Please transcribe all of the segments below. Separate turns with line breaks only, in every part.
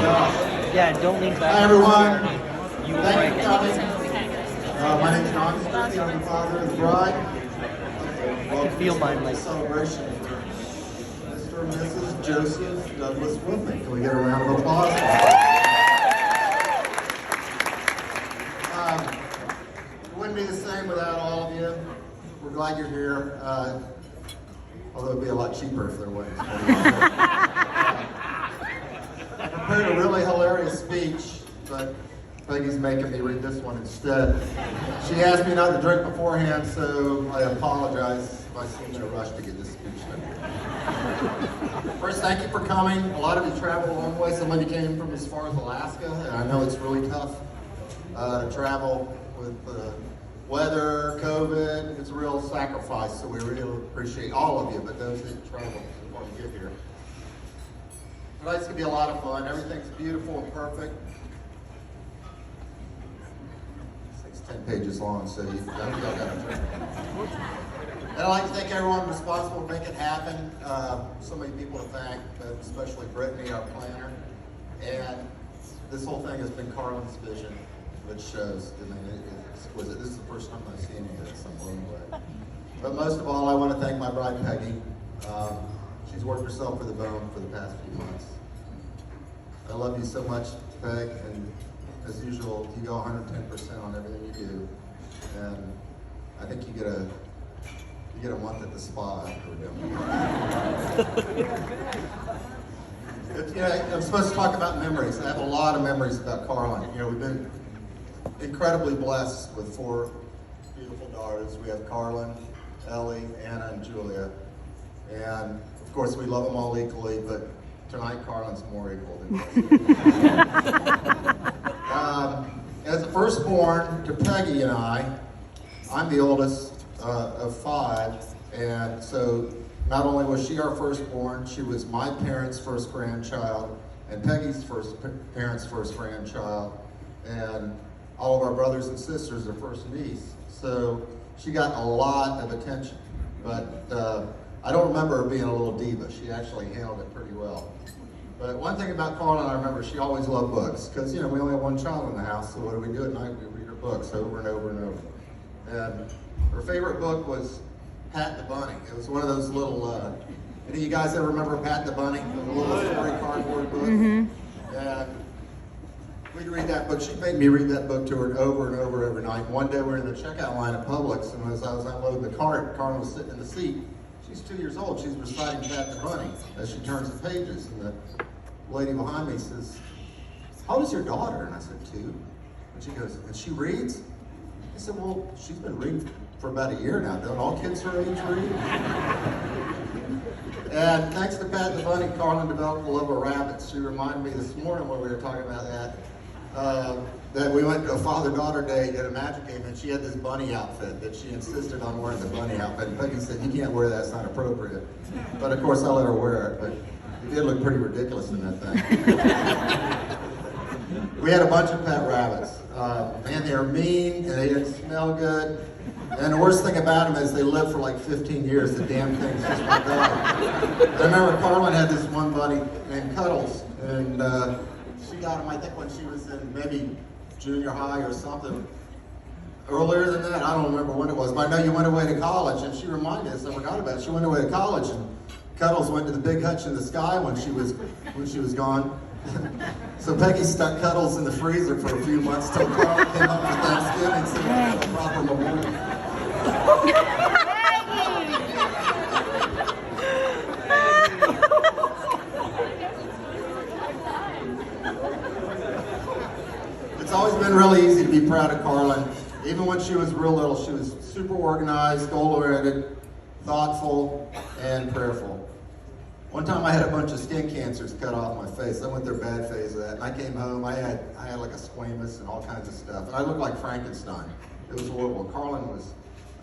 Yeah, don't lean back.
Hi everyone.
You
Thank you
break
for
it.
coming. My name is John Sturkey. I'm the father of the bride.
I can feel mine like
Celebration for Mr. and Mrs. Joseph Douglas Whitman. Can we get a round of applause? It wouldn't be the same without all of you. We're glad you're here. Although it'd be a lot cheaper if there wasn't. I prepared a really hilarious speech, but Peggy's making me read this one instead. She asked me not to drink beforehand, so I apologize if I seem in a rush to get this speech done. First, thank you for coming. A lot of you traveled a long way. Some of you came from as far as Alaska, and I know it's really tough to travel with weather, COVID. It's a real sacrifice, so we really appreciate all of you, but those that traveled before you get here. Tonight's gonna be a lot of fun. Everything's beautiful and perfect. It's 10 pages long, so you got to drink. And I'd like to thank everyone responsible to make it happen. So many people to thank, but especially Brittany, our planner. And this whole thing has been Carlin's vision, which shows. I mean, it's exquisite. This is the first time I've seen any of this. I'm blown away. But most of all, I want to thank my bride, Peggy. She's worked herself to the bone for the past few months. I love you so much, Peg, and as usual, you go 110% on everything you do. And I think you get a month at the spa after we're done. I'm supposed to talk about memories. I have a lot of memories about Carlin. We've been incredibly blessed with 4 beautiful daughters. We have Carlin, Ellie, Anna, and Julia. And of course, we love them all equally, but tonight Carlin's more equal than as the firstborn to Peggy and I'm the oldest of 5, and so not only was she our firstborn, she was my parents' first grandchild, and Peggy's parents' first grandchild, and all of our brothers and sisters are first niece. So she got a lot of attention, but I don't remember her being a little diva. She actually handled it pretty well. But one thing about Carlin, I remember she always loved books, because we only have one child in the house, so what do we do at night? We read her books over and over and over. And her favorite book was Pat the Bunny. It was one of those little, any of you guys ever remember Pat the Bunny? The little story cardboard book? And we'd read that book. She made me read that book to her over and over every night. One day we were in the checkout line at Publix, and as I was unloading the cart, Carlin was sitting in the seat. She's 2 years old. She's reciting Pat the Bunny as she turns the pages. And the lady behind me says, "How old is your daughter?" And I said, 2. And she goes, "And she reads?" I said, "Well, she's been reading for about a year now. Don't all kids her age read?" And thanks to Pat the Bunny, Carlin developed a love of rabbits. She reminded me this morning when we were talking about that we went to a father-daughter date at a Magic game, and she had this bunny outfit that she insisted on wearing, the bunny outfit. And Peggy said, "You can't wear that, it's not appropriate." But of course, I let her wear it, but it did look pretty ridiculous in that thing. We had a bunch of pet rabbits. Man, they were mean, and they didn't smell good. And the worst thing about them is they lived for like 15 years. The damn things just went down. I remember Carlin had this one buddy named Cuddles, and she got him, I think, when she was in maybe junior high or something. Earlier than that, I don't remember when it was, but I know you went away to college, and she reminded us, I forgot about it. She went away to college, and Cuddles went to the big hutch in the sky when she was gone. So Peggy stuck Cuddles in the freezer for a few months till Carl came up for Thanksgiving, so we had a proper memorial. It's always been really easy to be proud of Carlin. Even when she was real little, she was super organized, goal-oriented, thoughtful, and prayerful. One time I had a bunch of skin cancers cut off my face. I went through a bad phase of that. And I came home, I had like a squamous and all kinds of stuff. And I looked like Frankenstein. It was horrible. Carlin was,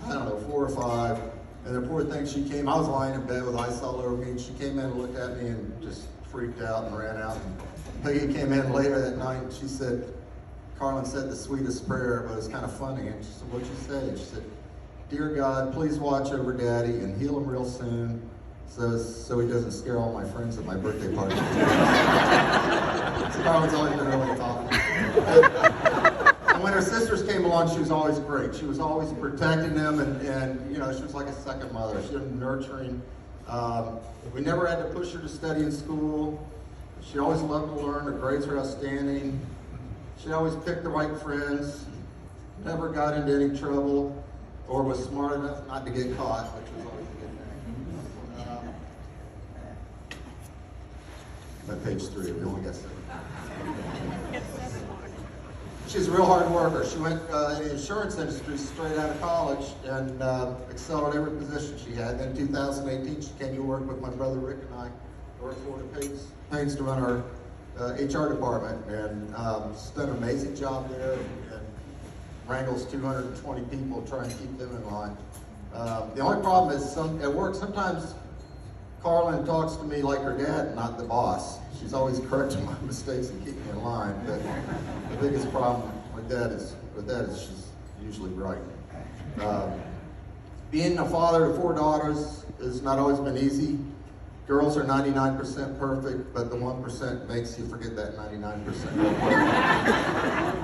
I don't know, 4 or 5. And the poor thing, she came, I was lying in bed with ice all over me, and she came in and looked at me and just freaked out and ran out. And Peggy came in later that night, and she said, Carlin said the sweetest prayer, but it's kind of funny. And she said, "What'd you say?" And she said, "Dear God, please watch over Daddy and heal him real soon. so he doesn't scare all my friends at my birthday party. So Carlin's always been really thoughtful. And when her sisters came along, she was always great. She was always protecting them, and you know, she was like a second mother. She was nurturing. We never had to push her to study in school. She always loved to learn. Her grades were outstanding. She always picked the right friends. Never got into any trouble, or was smart enough not to get caught, which was always a good thing. At page 3, we only got 7. She's a real hard worker. She went in the insurance industry straight out of college and excelled at every position she had. Then in 2018, she came to work with my brother Rick and I. Worked for Florida Pains to run our HR department, and she's done an amazing job there and wrangles 220 people trying to keep them in line. The only problem is at work, sometimes Carlin talks to me like her dad, not the boss. She's always correcting my mistakes and keeping me in line, but the biggest problem with that is she's usually right. Being a father to 4 daughters has not always been easy. Girls are 99% perfect, but the 1% makes you forget that 99%.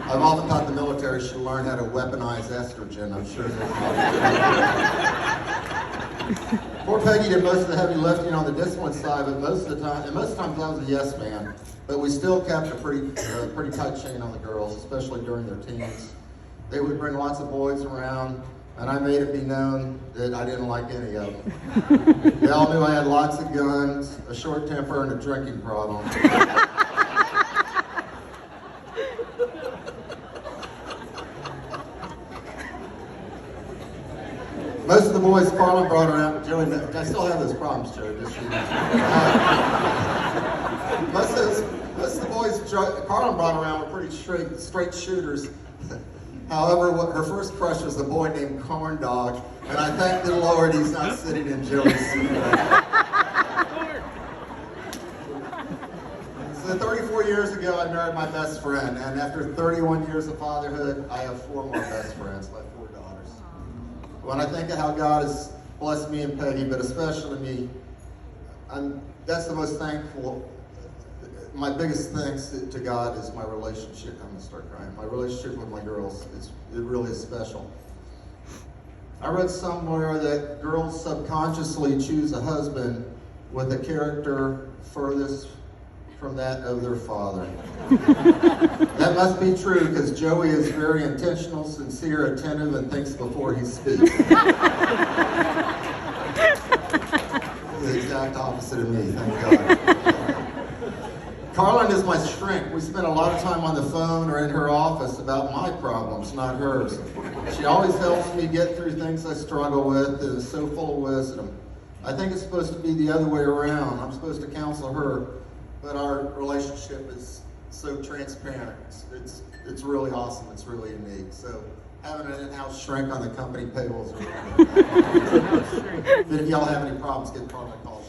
I've often thought the military should learn how to weaponize estrogen. I'm sure poor Peggy did most of the heavy lifting on the discipline side, but most of the times I was a yes man. But we still kept a pretty tight chain on the girls, especially during their teens. They would bring lots of boys around, and I made it be known that I didn't like any of them. They all knew I had lots of guns, a short temper, and a drinking problem. Most of the boys Carlin brought around, Joey, I still have those problems, Joey, just so you know. Most of the boys Carlin brought around were pretty straight shooters. However, her first crush was a boy named Corn Dog, and I thank the Lord he's not sitting in Joey's seat. So 34 years ago, I married my best friend, and after 31 years of fatherhood, I have 4 more best friends, my 4 daughters. When I think of how God has blessed me and Peggy, but especially me, that's the most thankful. My biggest thanks to God is my relationship. I'm gonna start crying. My relationship with my girls it really is special. I read somewhere that girls subconsciously choose a husband with a character furthest from that of their father. That must be true because Joey is very intentional, sincere, attentive, and thinks before he speaks. The exact opposite of me, thank God. Carlin is my shrink. We spend a lot of time on the phone or in her office about my problems, not hers. She always helps me get through things I struggle with and is so full of wisdom. I think it's supposed to be the other way around. I'm supposed to counsel her, but our relationship is so transparent. It's really awesome. It's really unique. So having an in-house shrink on the company payroll is really good. If y'all have any problems, get Carlin a call.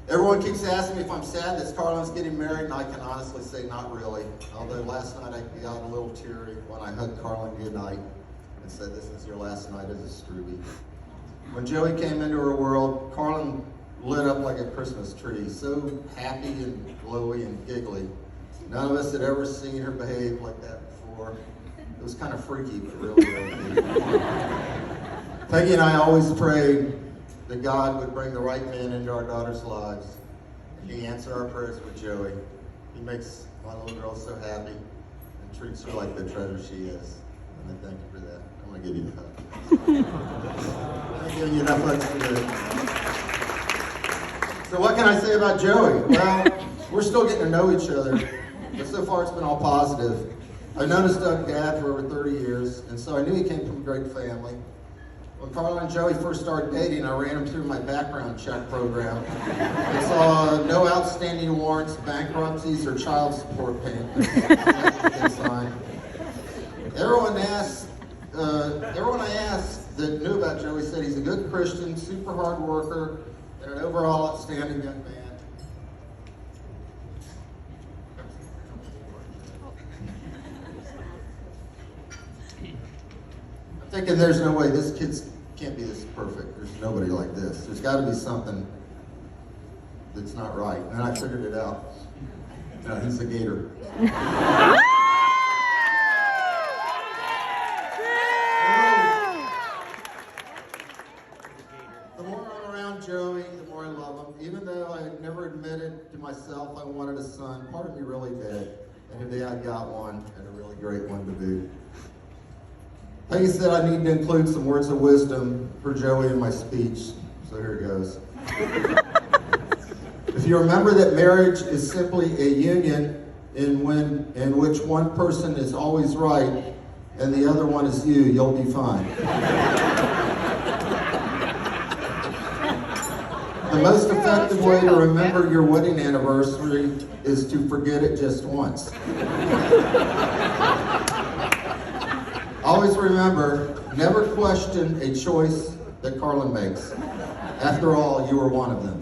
Everyone keeps asking me if I'm sad that Carlin's getting married, and I can honestly say not really. Although last night I got a little teary when I hugged Carlin goodnight and said, "This is your last night as a Strubie." When Joey came into her world, Carlin lit up like a Christmas tree, so happy and glowy and giggly. None of us had ever seen her behave like that before. It was kind of freaky, but really good. Peggy and I always prayed that God would bring the right man into our daughters' lives. And he answered our prayers with Joey. He makes my little girl so happy and treats her like the treasure she is. And I thank you for that. I'm going to give you a hug. I'm giving you enough hugs today. So what can I say about Joey? Well, we're still getting to know each other, but so far it's been all positive. I've known his dad for over 30 years, and so I knew he came from a great family. When Carlin and Joey first started dating, I ran them through my background check program. I saw no outstanding warrants, bankruptcies, or child support payments. Everyone I asked that knew about Joey said he's a good Christian, super hard worker, and an overall outstanding young man. I'm thinking there's no way this can't be this perfect. There's nobody like this. There's got to be something that's not right. And then I figured it out. He's a gator. The more I'm around Joey, the more I love him. Even though I never admitted to myself I wanted a son, part of me really did. And today I got one, and a really great one to boot. Peggy said I need to include some words of wisdom for Joey in my speech, so here it goes. If you remember that marriage is simply a union in which one person is always right and the other one is you, you'll be fine. The most effective way to remember your wedding anniversary is to forget it just once. Always remember, never question a choice that Carlin makes. After all, you were one of them.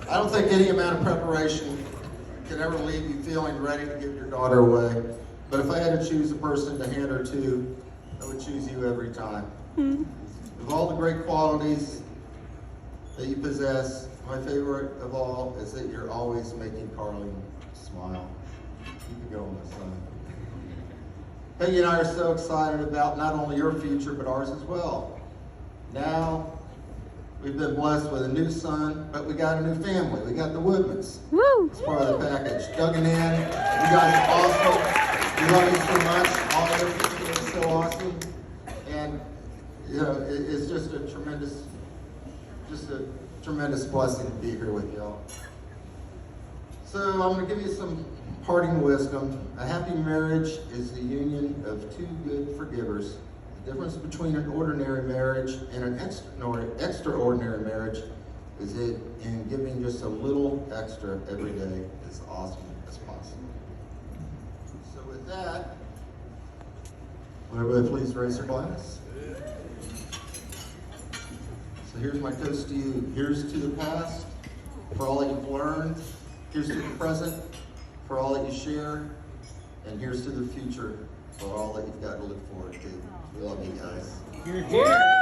I don't think any amount of preparation can ever leave you feeling ready to give your daughter away. But if I had to choose a person to hand her to, I would choose you every time. Of all the great qualities that you possess, my favorite of all is that you're always making Carlin smile. Keep it going, my son. Peggy and I are so excited about not only your future, but ours as well. Now, we've been blessed with a new son, but we got a new family. We got the Woodmans.
Woo!
It's part of the package. Doug and Ann, you guys are awesome. We love you so much. All of you are so awesome. And, it's just a tremendous blessing to be here with y'all. So I'm going to give you some parting wisdom. A happy marriage is the union of two good forgivers. The difference between an ordinary marriage and an extraordinary marriage is it in giving just a little extra every day as awesome as possible. So with that, will everybody please raise their glass? So here's my toast to you. Here's to the past for all that you've learned. Here's to the present for all that you share. And here's to the future for all that you've got to look forward to. We love you guys.
You're here.